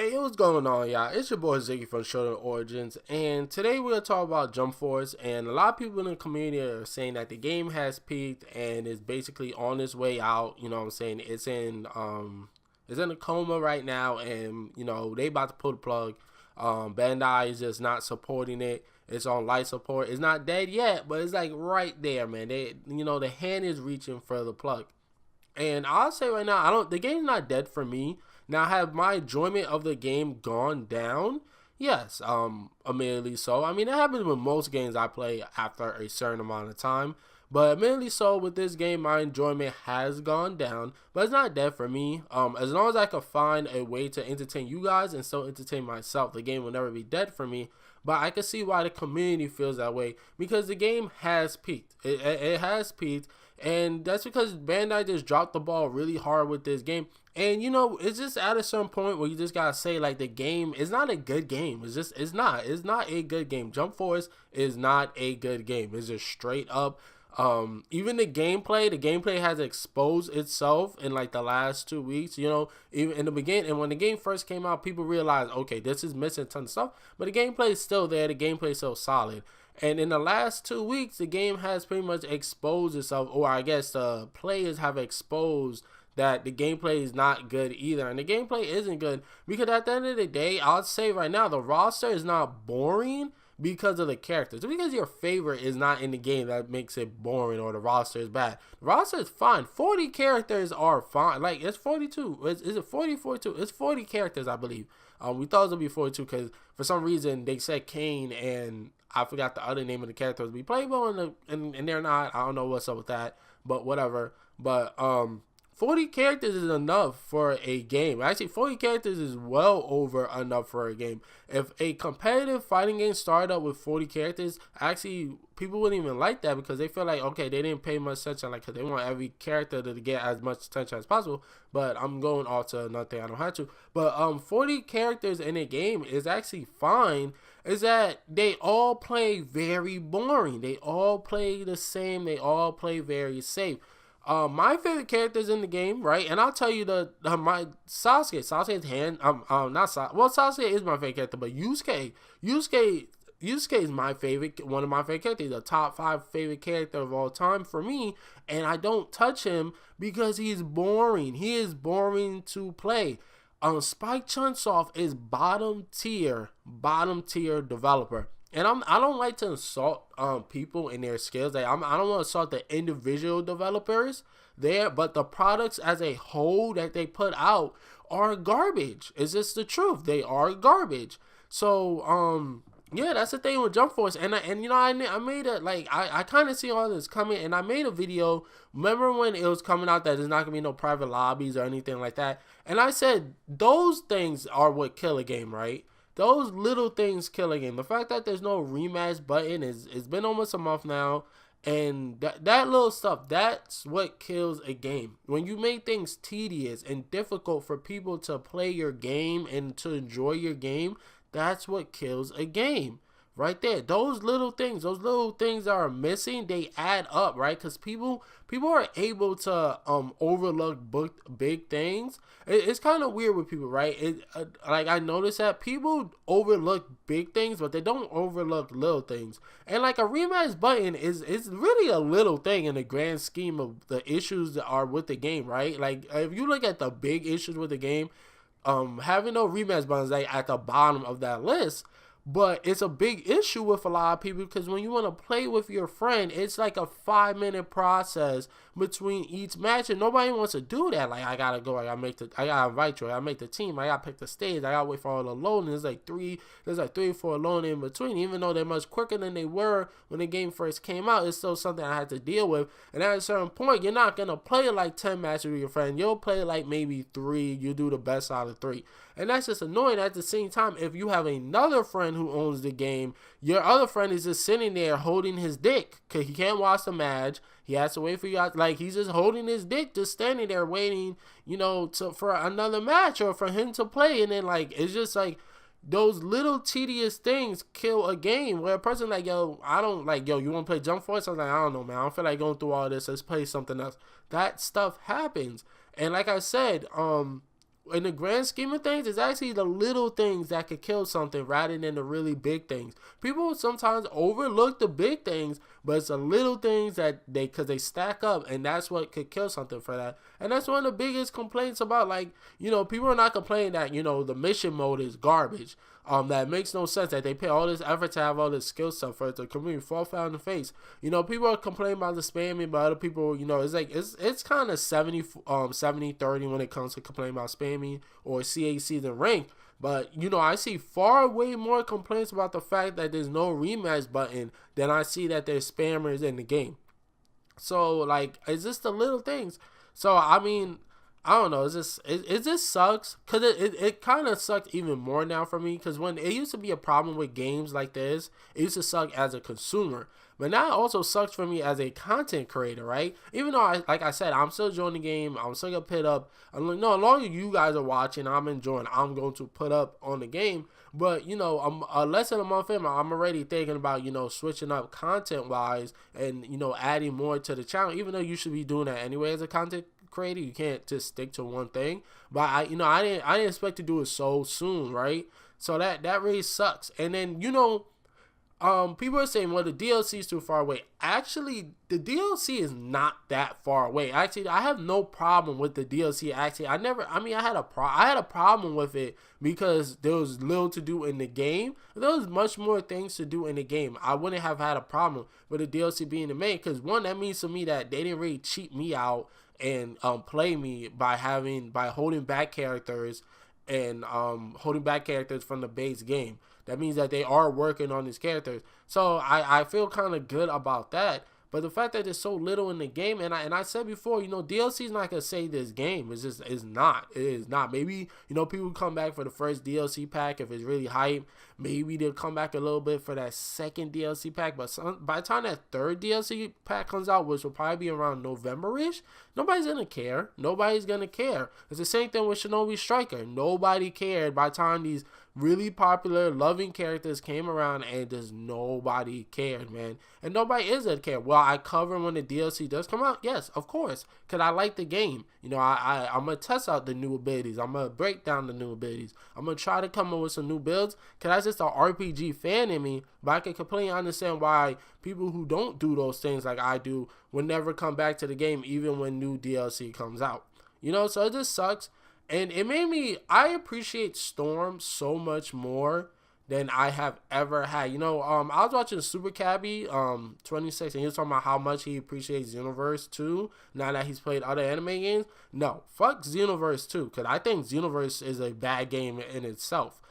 Hey, what's going on, y'all? It's your boy Ziggy from Shonen Origins, and today we're gonna talk about Jump Force. And a lot of people in the community are saying that the game has peaked and is basically on its way out. You know what I'm saying? It's in a coma right now, and they about to pull the plug. Bandai is just not supporting it. It's on light support. It's not dead yet, but it's like right there, man. The hand is reaching for the plug. And I'll say right now, I don't. The game's not dead for me. Now, have my enjoyment of the game gone down? Yes, admittedly so. I mean, it happens with most games I play after a certain amount of time. But admittedly so, with this game, my enjoyment has gone down. But it's not dead for me. As long as I can find a way to entertain you guys and still entertain myself, the game will never be dead for me. But I can see why the community feels that way because the game has peaked. It has peaked, and that's because Bandai just dropped the ball really hard with this game. And it's just at a certain point where you just gotta say like the game is not a good game. It's not a good game. Jump Force is not a good game. It's just straight up. Even the gameplay has exposed itself in like the last 2 weeks. Even in the beginning, and when the game first came out, people realized, okay, this is missing a ton of stuff, but the gameplay is still there. The gameplay is still solid. And in the last 2 weeks, the game has pretty much exposed itself, or I guess the players have exposed that the gameplay is not good either. And the gameplay isn't good because at the end of the day, I'll say right now, the roster is not boring because of the characters. Because your favorite is not in the game, that makes it boring or the roster is bad. The roster is fine. 40 characters are fine. Like, it's 42. Is it 40, 42? It's 40 characters, I believe. We thought it would be 42 because for some reason they said Kane and I forgot the other name of the character was be playable and they're not. I don't know what's up with that, but whatever. But 40 characters is enough for a game. Actually, 40 characters is well over enough for a game. If a competitive fighting game started up with 40 characters, actually, people wouldn't even like that because they feel like, okay, they didn't pay much attention, like, because they want every character to get as much attention as possible. But I'm going off to another thing I don't have to. But 40 characters in a game is actually fine. Is that they all play very boring. They all play the same. They all play very safe. My favorite characters in the game, right? And I'll tell you my Sasuke's hand. Not Sasuke. Well, Sasuke is my favorite character, but Yusuke is my favorite. One of my favorite characters, the top 5 favorite character of all time for me. And I don't touch him because he's boring. He is boring to play. Spike Chunsoft is bottom tier developer. And I don't like to insult people and their skills. Like, I don't want to insult the individual developers there, but the products as a whole that they put out are garbage. It's just the truth. They are garbage. So yeah, that's the thing with Jump Force. I made it like I kind of see all this coming, and I made a video. Remember when it was coming out that there's not gonna be no private lobbies or anything like that? And I said those things are what kill a game, right? Those little things kill a game. The fact that there's no rematch button is it's been almost a month now, and that little stuff, that's what kills a game. When you make things tedious and difficult for people to play your game and to enjoy your game, that's what kills a game. Right there, those little things that are missing, they add up, right? Because people are able to overlook big things. It's kind of weird with people, right? Like, I noticed that people overlook big things, but they don't overlook little things. And like, a rematch button is really a little thing in the grand scheme of the issues that are with the game, right? Like, if you look at the big issues with the game, having no rematch buttons like at the bottom of that list. But it's a big issue with a lot of people because when you want to play with your friend, it's like a 5-minute process between each match, and nobody wants to do that. Like, I gotta go, I gotta invite you, I gotta make the team, I gotta pick the stage, I gotta wait for all the loading. There's like three or four loading in between. Even though they're much quicker than they were when the game first came out, it's still something I had to deal with. And at a certain point, you're not gonna play like 10 matches with your friend. You'll play like maybe 3. You do the best out of 3. And that's just annoying. At the same time, if you have another friend who owns the game, your other friend is just sitting there holding his dick because he can't watch the match. He has to wait for you out. Like, he's just holding his dick, just standing there waiting, for another match or for him to play. And then, like, it's just like those little tedious things kill a game where a person like, yo, I don't like, yo, you want to play Jump Force? I was like, I don't know, man. I don't feel like going through all this. Let's play something else. That stuff happens. And like I said, in the grand scheme of things, it's actually the little things that could kill something rather than the really big things. People sometimes overlook the big things, but it's the little things that because they stack up, and that's what could kill something for that. And that's one of the biggest complaints about, like, people are not complaining that, the mission mode is garbage. That makes no sense that they pay all this effort to have all this skill stuff for it to community fall flat in the face. People are complaining about the spamming, but other people, it's like it's kind of 70-30 when it comes to complaining about spamming or CAC than rank. But I see far way more complaints about the fact that there's no rematch button than I see that there's spammers in the game. So like, it's just the little things. So I mean, I don't know. It just sucks because it kind of sucked even more now for me, because when it used to be a problem with games like this, it used to suck as a consumer. But now it also sucks for me as a content creator, right? Even though, like I said, I'm still enjoying the game. I'm still going to put up. As long as you guys are watching, I'm enjoying. I'm going to put up on the game. But, I'm less than a month in, I'm already thinking about, switching up content-wise and, adding more to the channel, even though you should be doing that anyway as a content creator. You can't just stick to one thing. But I didn't expect to do it so soon, right? So that really sucks. And then, people are saying, well, the DLC is too far away. Actually, the DLC is not that far away. Actually, I have no problem with the DLC. Actually, I had a problem with it because there was little to do in the game. There was much more things to do in the game. I wouldn't have had a problem with the DLC being the main, because one, that means to me that they didn't really cheat me out and play me by holding back characters and holding back characters from the base game. That means that they are working on these characters. So I feel kind of good about that. But the fact that there's so little in the game, and I said before, DLC is not gonna save this game. It is not. Maybe people come back for the first DLC pack if it's really hype. Maybe they'll come back a little bit for that second DLC pack. But by the time that third DLC pack comes out, which will probably be around November-ish, nobody's gonna care. Nobody's gonna care. It's the same thing with Shinobi Striker. Nobody cared by the time these really popular, loving characters came around, and just nobody cared, man. And nobody is gonna care. Well, I cover when the DLC does come out? Yes, of course, because I like the game. I'm going to test out the new abilities. I'm going to break down the new abilities. I'm going to try to come up with some new builds, because that's just an RPG fan in me. But I can completely understand why people who don't do those things like I do will never come back to the game, even when new DLC comes out. So it just sucks. And it made me, I appreciate Storm so much more than I have ever had. I was watching Super Cabby 26, and he was talking about how much he appreciates Xenoverse 2 now that he's played other anime games. No, fuck Xenoverse 2, because I think Xenoverse is a bad game in itself.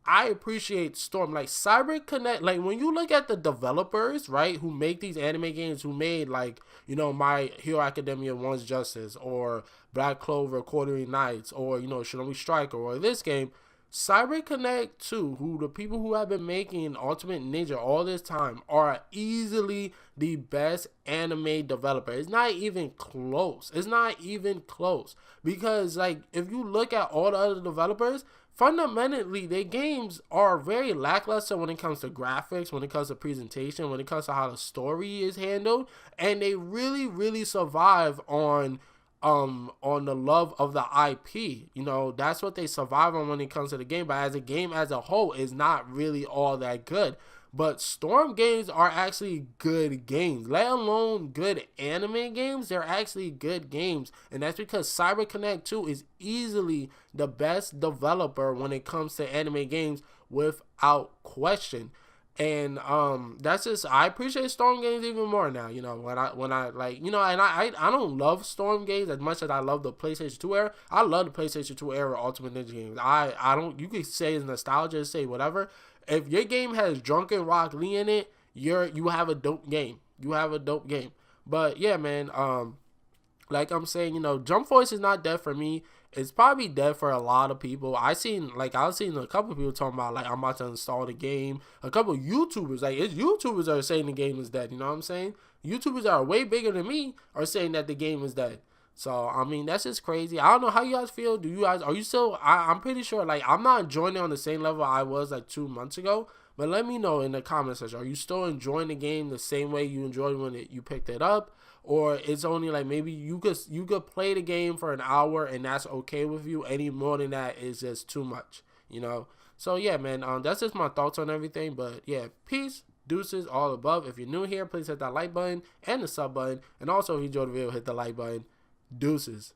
I appreciate Storm. Like, CyberConnect, like, when you look at the developers, right, who make these anime games, who made, like, My Hero Academia One's Justice, or Black Clover Quartering Nights, or, Shinobi Striker, or this game, CyberConnect 2, who the people who have been making Ultimate Ninja all this time, are easily the best anime developer. It's not even close. Because, like, if you look at all the other developers, fundamentally, their games are very lackluster when it comes to graphics, when it comes to presentation, when it comes to how the story is handled, and they really, really survive on the love of the IP. That's what they survive on when it comes to the game. But as a game as a whole, is not really all that good. But Storm games are actually good games, let alone good anime games. They're actually good games, and that's because CyberConnect 2 is easily the best developer when it comes to anime games, without question. And that's just, I appreciate Storm games even more now. When I like, and I don't love Storm games as much as I love the PlayStation 2 era. I love the PlayStation 2 era Ultimate Ninja games. I don't, you could say it's nostalgia, say whatever. If your game has Drunken Rock Lee in it, you have a dope game. But yeah, man, like I'm saying, Jump Force is not dead for me. It's probably dead for a lot of people. I was seeing a couple of people talking about, like, I'm about to install the game. A couple of YouTubers, like, it's YouTubers that are saying the game is dead. You know what I'm saying? YouTubers that are way bigger than me are saying that the game is dead. So, I mean, that's just crazy. I don't know how you guys feel. Are you still, I'm pretty sure, like, I'm not enjoying it on the same level I was, like, 2 months ago. But let me know in the comment section. Are you still enjoying the game the same way you enjoyed when you picked it up? or it's only like maybe you could play the game for an hour and that's okay with you. Any more than that is just too much, you know. So yeah, man, that's just my thoughts on everything. But yeah, peace, deuces, all above. If you're new here, please hit that like button and the sub button, and also if you enjoyed the video, hit the like button. Deuces.